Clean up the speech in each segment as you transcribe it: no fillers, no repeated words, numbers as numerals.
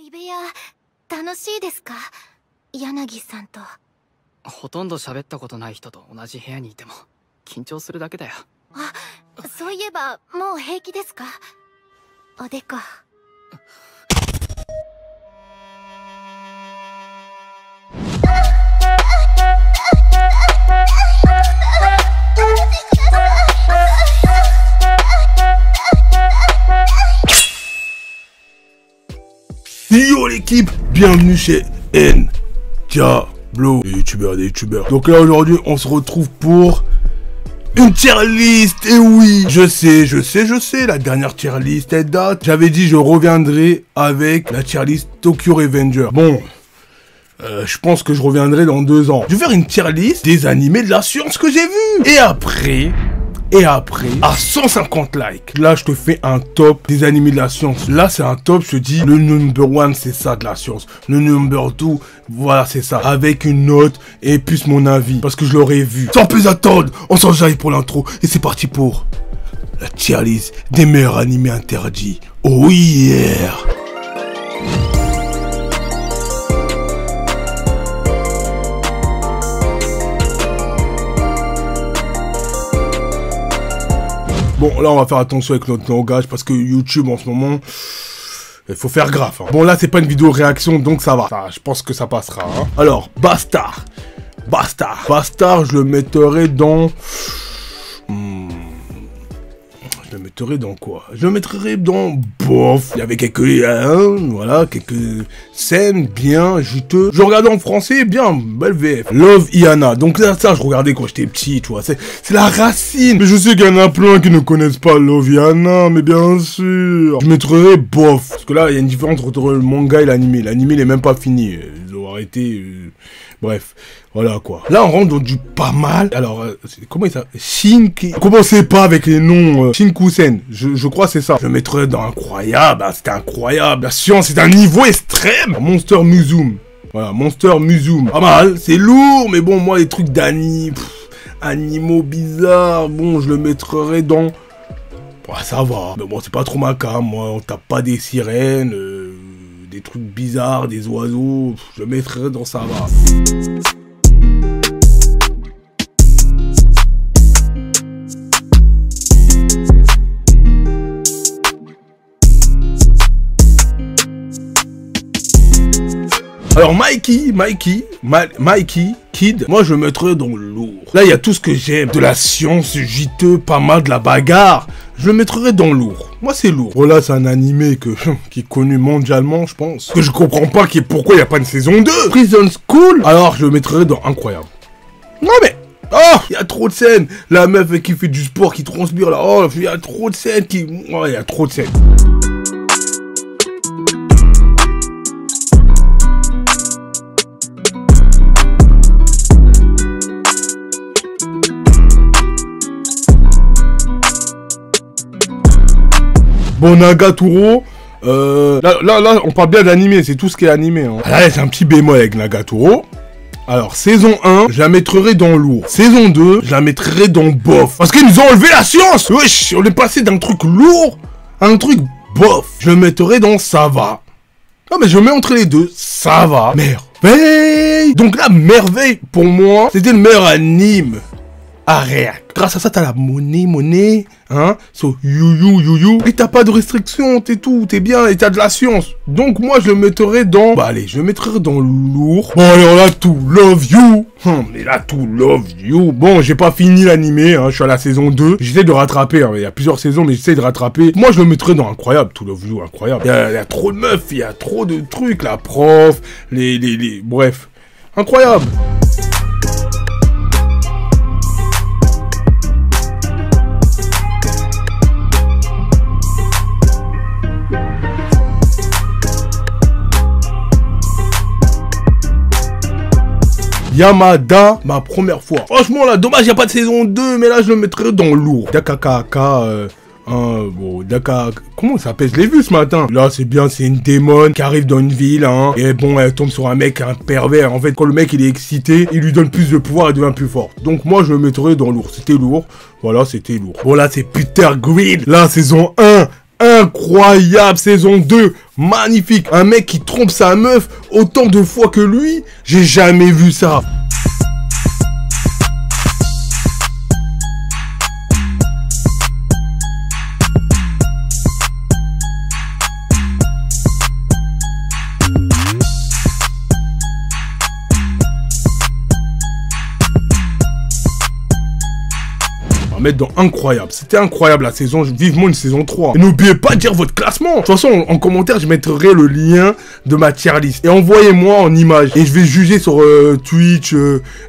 相部屋楽しいですか、柳さんと。ほとんど喋ったことない人と同じ部屋にいても緊張するだけだよ。あ、そういえばもう平気ですか、おでこ。Yo l'équipe, bienvenue chez N-Diablo, des youtubeurs. Donc là aujourd'hui on se retrouve pour une tier list. Et oui, je sais, la dernière tier list elle date. J'avais dit je reviendrai avec la tier list Tokyo Revenger. Bon, je pense que je reviendrai dans 2 ans. Je vais faire une tier list des animés de la science que j'ai vu. Et après, à 150 likes, là je te fais un top des animés de la science. Là c'est un top, je te dis, le number 1 c'est ça de la science. Le number 2, voilà c'est ça. Avec une note et plus mon avis, parce que je l'aurais vu. Sans plus attendre, on s'enjaille pour l'intro. Et c'est parti pour la tier list des meilleurs animés interdits. Oh yeah! Bon, là, on va faire attention avec notre langage parce que YouTube, en ce moment, il faut faire gaffe. Hein. Bon, là, c'est pas une vidéo réaction, donc ça va. Je pense que ça passera. Hein. Alors, Bastard, je le mettrai dans... Je le mettrai dans quoi? Je le mettrai dans bof. Il y avait quelques scènes bien juteuses. Je regardais en français, bien, belle VF. Love Iana. Donc là, ça, je regardais quand j'étais petit, tu vois. C'est la racine. Mais je sais qu'il y en a plein qui ne connaissent pas Love Iana, mais bien sûr. Je mettrai bof. Parce que là, il y a une différence entre le manga et l'anime. L'anime, il est même pas fini. Ils ont arrêté. Bref, voilà quoi. Là, on rentre dans du pas mal. Alors, comment il s'appelle? Shinki. Commencez pas avec les noms. Shinkusen. Je crois que c'est ça. Je le mettrais dans incroyable. Hein, c'était incroyable. La science, c'est un niveau extrême. Monster Museum. Voilà, Monster Museum. Pas mal. C'est lourd, mais bon, moi, les trucs animaux bizarres. Bon, je le mettrais dans... Ouais, ça va. Mais bon, c'est pas trop ma cam. Moi, on tape pas des sirènes. Des trucs bizarres, des oiseaux, je le mettrais dans ça va. Alors Mikey, Kid, moi je le mettrais dans le lourd. Là il y a tout ce que j'aime, de la science, juteux, pas mal, de la bagarre. Je le mettrais dans lourd. Moi c'est lourd. Voilà, c'est un animé qui est connu mondialement, je pense. Que je comprends pas pourquoi il n'y a pas une saison 2. Prison School. Alors je le mettrais dans incroyable. Non mais... Oh, il y a trop de scènes. La meuf qui fait du sport, qui transpire là. Oh, il y a trop de scènes qui... Oh, il y a trop de scènes. Bon, Nagatoro, là, on parle bien d'animé, c'est tout ce qui est animé. Hein. Là, j'ai un petit bémol avec Nagatoro. Alors, saison 1, je la mettrai dans lourd. Saison 2, je la mettrai dans bof. Parce qu'ils nous ont enlevé la science. Wesh, on est passé d'un truc lourd à un truc bof. Je le mettrai dans ça va. Non, mais je mets entre les deux, ça va. Merveille. Donc là, merveille, pour moi, c'était le meilleur anime. Arrête. Grâce à ça, t'as la monnaie, hein, so you. Et t'as pas de restrictions, t'es tout, t'es bien, et t'as de la science. Donc moi, je le mettrais dans... Bah allez, je le mettrais dans lourd. Bon, alors là, tout love you. Mais là, tout love you. Bon, j'ai pas fini l'animé, hein, je suis à la saison 2. J'essaie de rattraper, hein, il y a plusieurs saisons, mais j'essaie de rattraper. Moi, je le mettrais dans incroyable, tout love you, incroyable. Il y a trop de meufs, il y a trop de trucs, la prof, bref. Incroyable. Yamada, ma première fois. Franchement, là, dommage, il n'y a pas de saison 2, mais là, je le mettrais dans lourd. Dakakaka, bon, comment ça s'appelle? Je l'ai vu ce matin. Là, c'est bien, c'est une démon qui arrive dans une ville, hein. Et bon, elle tombe sur un mec, un pervers. En fait, quand le mec, il est excité, il lui donne plus de pouvoir, il devient plus fort. Donc, moi, je le mettrais dans lourd. C'était lourd. Voilà, c'était lourd. Bon, là, c'est Peter Grill. Là, saison 1. incroyable, saison 2, magnifique. Un mec qui trompe sa meuf autant de fois que lui, j'ai jamais vu ça. Mettre dans incroyable. C'était incroyable la saison, vivement une saison 3. Et n'oubliez pas de dire votre classement. De toute façon, en commentaire, je mettrai le lien de ma tier list. Et envoyez-moi en image. Et je vais juger sur Twitch,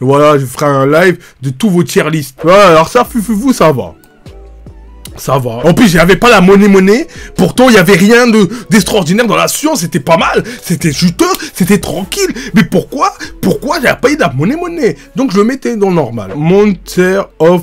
voilà, je ferai un live de tous vos tier list. Voilà, alors ça, vous, ça va. Ça va. En plus, j'avais pas la monnaie. Pourtant, il y avait rien d'extraordinaire dans la science. C'était pas mal. C'était juteux. C'était tranquille. Mais pourquoi j'avais pas eu de la monnaie? Donc, je le mettais dans normal. Monster of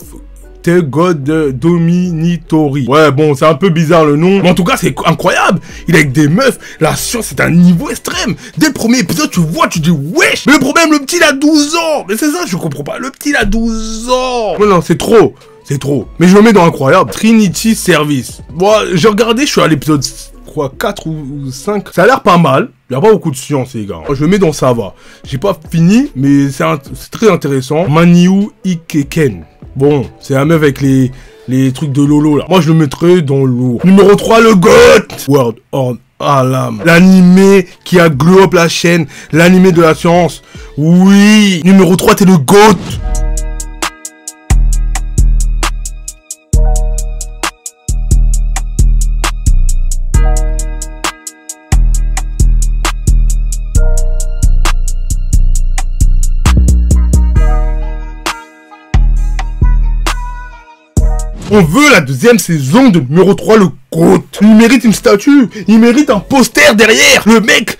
The God Dominatori. Ouais, bon, c'est un peu bizarre le nom. Mais en tout cas, c'est incroyable. Il est avec des meufs. La science, c'est un niveau extrême. Dès le premier épisode, tu vois, tu dis, wesh. Mais le problème, le petit, il a 12 ans. Mais c'est ça, je comprends pas. Le petit, il a 12 ans. Non, c'est trop. C'est trop. Mais je le mets dans incroyable. Trinity Service. Bon, j'ai regardé, je suis à l'épisode 4 ou 5. Ça a l'air pas mal. Il n'y a pas beaucoup de science, les gars. Je le mets dans ça va. J'ai pas fini, mais c'est très intéressant. Maniu Ikeken. Bon, c'est la meuf avec les trucs de Lolo, là. Moi, je le mettrais dans lourd. Numéro 3, le GOAT. World of Alam. L'animé qui a glow up la chaîne. L'animé de la science. Oui. Numéro 3, t'es le GOAT. On veut la deuxième saison de numéro 3, le GOAT. Il mérite une statue. Il mérite un poster derrière. Le mec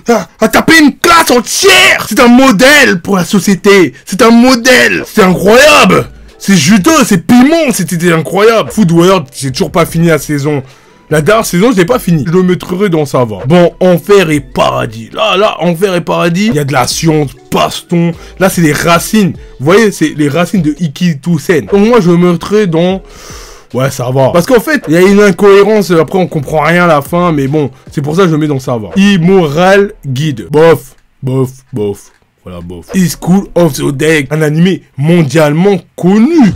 a tapé une classe entière. C'est un modèle pour la société. C'est un modèle. C'est incroyable. C'est juteux, c'est piment. C'était incroyable. Food World, j'ai toujours pas fini la saison. La dernière saison, je l'ai pas fini. Je le mettrai dans ça va. Bon, Enfer et Paradis. Là, Enfer et Paradis. Il y a de la science, baston. Là, c'est les racines. Vous voyez, c'est les racines de Ikitosen. Donc moi, je le mettrai dans... Ouais, ça va. Parce qu'en fait, il y a une incohérence. Après, on comprend rien à la fin. Mais bon, c'est pour ça que je le mets dans ça va. Immoral Guide. Bof. Voilà, bof. School of the Dead. Un animé mondialement connu.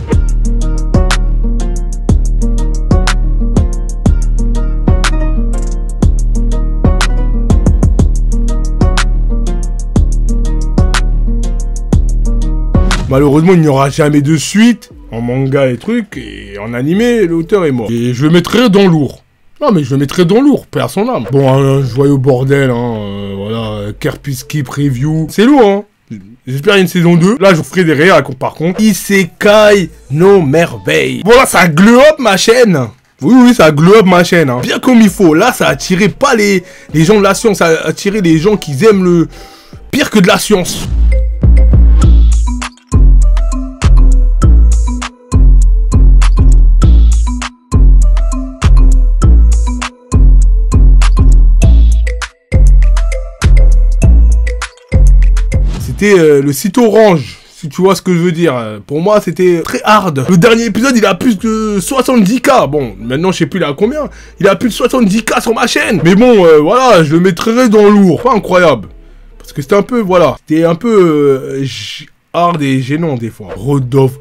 Malheureusement, il n'y aura jamais de suite en manga et trucs, et en animé, l'auteur est mort. Et je le mettrai dans lourd. Non, mais je le mettrai dans lourd, perd son âme. Bon, un joyeux bordel, voilà, Kerpuski Preview. C'est lourd, hein. J'espère qu'il y a une saison 2. Là, je vous ferai des réacs, par contre. Isekai no merveille. Bon, là, ça glow up ma chaîne. Oui, ça glow up ma chaîne, hein. Bien comme il faut. Là, ça a attiré pas les gens de la science, ça a attiré les gens qui aiment le pire que de la science. C'était le site orange, si tu vois ce que je veux dire. Pour moi, c'était très hard. Le dernier épisode, il a plus de 70K. Bon, maintenant, je sais plus il a combien. Il a plus de 70K sur ma chaîne. Mais bon, voilà, je le mettrai dans lourd. Pas incroyable. Parce que c'était un peu, voilà. C'était un peu hard et gênant, des fois. Rodolphe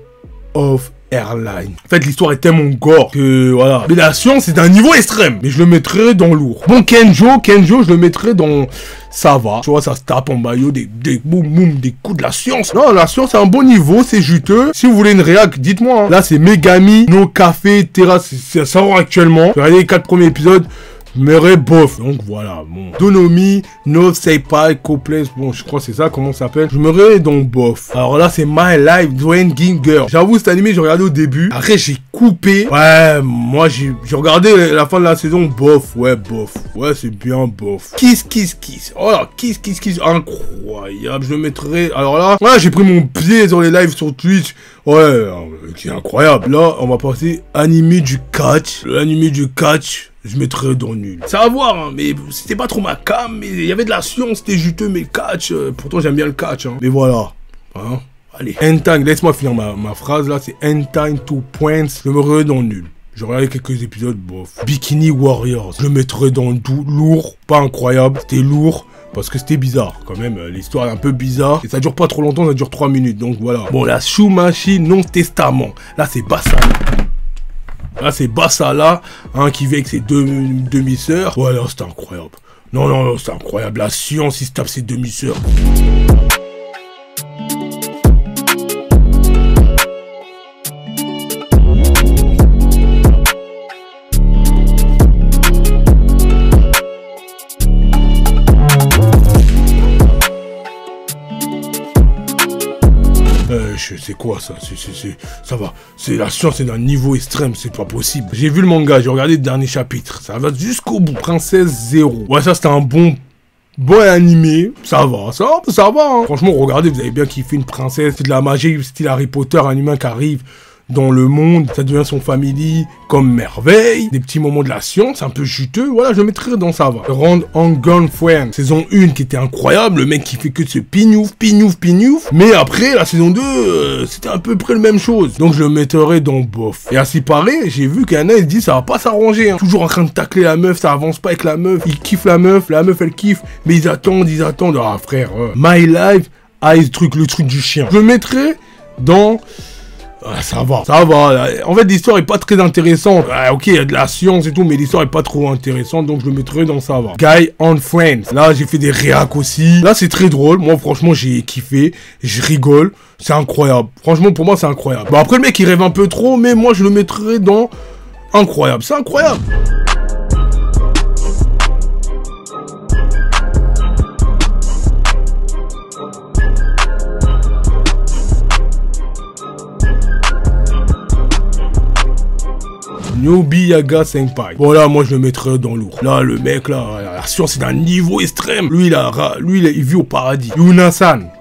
of Airline. En fait, l'histoire est tellement gore que, voilà. Mais la science, c'est d'un niveau extrême. Mais je le mettrai dans lourd. Bon, Kenjo, je le mettrai dans... Ça va. Tu vois, ça se tape en maillot, des boum boum, des coups de la science. Non, la science, c'est un bon niveau, c'est juteux. Si vous voulez une réac, dites-moi. Hein. Là, c'est Megami, No Café, Terra, c'est à savoir actuellement. Regardez les 4 premiers épisodes. Mais bof, donc voilà, bon. Donomi, No Seipai, Complex, bon, je crois que c'est ça, comment ça s'appelle. Je me mets donc bof. Alors là, c'est My Life, Dwayne Ginger. J'avoue, cet animé, j'ai regardé au début. Après, j'ai coupé. Ouais, moi, j'ai regardé la fin de la saison, bof. Ouais, c'est bien bof. Kiss. Oh là, kiss. Incroyable, je le mettrai. Alors là, ouais, j'ai pris mon pied sur les lives sur Twitch. Ouais, c'est incroyable. Là, on va passer animé du catch. L'animé du catch. Je mettrais dans nul. Ça va voir, hein, mais c'était pas trop ma cam, mais il y avait de la science, c'était juteux, mais catch, pourtant j'aime bien le catch, hein. Mais voilà, hein, allez. End time, laisse-moi finir ma phrase là, c'est end time 2 points, je me remets dans nul. J'ai regardé quelques épisodes, bof. Bikini Warriors, je le mettrais dans le lourd, pas incroyable, c'était lourd. Parce que c'était bizarre, quand même, l'histoire est un peu bizarre. Et ça dure pas trop longtemps, ça dure 3 minutes, donc voilà. Bon, la Shoe Machine non testament. Là, c'est Bassa. Là, c'est Bassa, là, hein, qui vit avec ses deux demi-sœurs. Voilà, c'était incroyable. Non, non, non, c'est incroyable. La science, il se tape ses demi-sœurs. C'est quoi ça? Ça va. C'est la science, c'est d'un niveau extrême, c'est pas possible. J'ai vu le manga, j'ai regardé le dernier chapitre. Ça va jusqu'au bout. Princesse Zéro. Ouais, ça c'était un bon animé. Ça va, hein. Franchement, regardez, vous avez bien kiffé une princesse. C'est de la magie, style Harry Potter, un humain qui arrive dans le monde, ça devient son family, comme merveille, des petits moments de la science, un peu juteux, voilà, je mettrais dans ça va. Round on Girlfriend, saison 1 qui était incroyable, le mec qui fait que de se pignouf, mais après, la saison 2, c'était à peu près la même chose, donc je le mettrais dans bof. Et à s'y paraît, j'ai vu qu'il y en a, ils se disent, ça va pas s'arranger, hein. Toujours en train de tacler la meuf, ça avance pas avec la meuf, ils kiffent la meuf elle kiffe, mais ils attendent, ah frère, My Life, le truc du chien. Je le mettrais dans... Ah, ça va. En fait, l'histoire est pas très intéressante. Ah, ok, il y a de la science et tout, mais l'histoire est pas trop intéressante, donc je le mettrai dans ça va. Guy on Friends. Là, j'ai fait des réacs aussi. Là, c'est très drôle. Moi, franchement, j'ai kiffé. Je rigole. C'est incroyable. Franchement, pour moi, c'est incroyable. Bon, après, le mec, il rêve un peu trop, mais moi, je le mettrai dans incroyable. C'est incroyable. Nobunaga Senpai. Voilà, moi je le mettrais dans lourd. Là, le mec, là, la science c'est d'un niveau extrême. Lui, il vit au paradis. Yuna-san,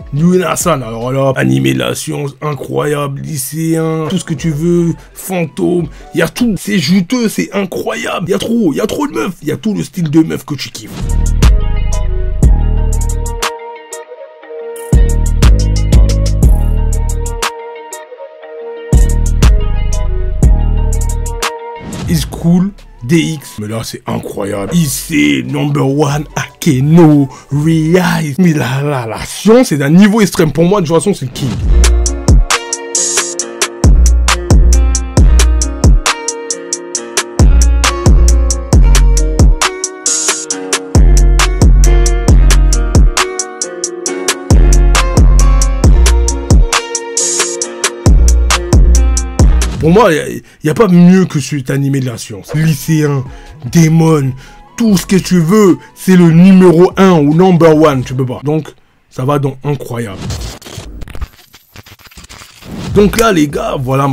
alors là, animé de la science, incroyable, lycéen, tout ce que tu veux, fantôme, il y a tout. C'est juteux, c'est incroyable. Il y a trop de meufs. Il y a tout le style de meuf que tu kiffes. Is Cool DX. Mais là, c'est incroyable. Ici, number one, Akeno, Rise. Mais la science, c'est d'un niveau extrême. Pour moi, de toute façon, c'est le king. Pour moi, il n'y a pas mieux que cet animé de la science. Lycéen, démon, tout ce que tu veux, c'est le numéro 1 ou number one, tu peux pas. Donc, ça va dans incroyable. Donc là, les gars, voilà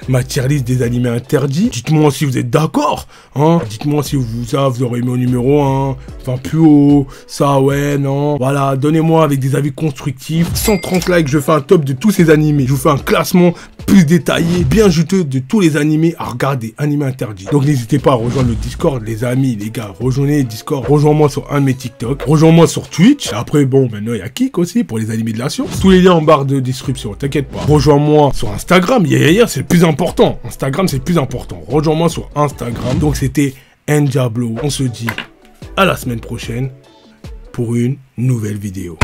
ma tier list des animés interdits. Dites-moi si vous êtes d'accord, hein. Dites-moi si vous aurez mis au numéro 1, enfin plus haut, ça ouais, non. Voilà, donnez-moi avec des avis constructifs. 130 likes, je fais un top de tous ces animés. Je vous fais un classement plus détaillé, bien juteux de tous les animés à regarder, animés interdits. Donc n'hésitez pas à rejoindre le Discord, les amis, les gars. Rejoignez le Discord, rejoins-moi sur un de mes TikTok, rejoins-moi sur Twitch. Après, bon, maintenant il y a Kik aussi pour les animés de la science. Tous les liens en barre de description, t'inquiète pas. Rejoins-moi sur Instagram, c'est le plus important. Instagram, c'est le plus important. Rejoins-moi sur Instagram. Donc c'était Endiablo. On se dit à la semaine prochaine pour une nouvelle vidéo.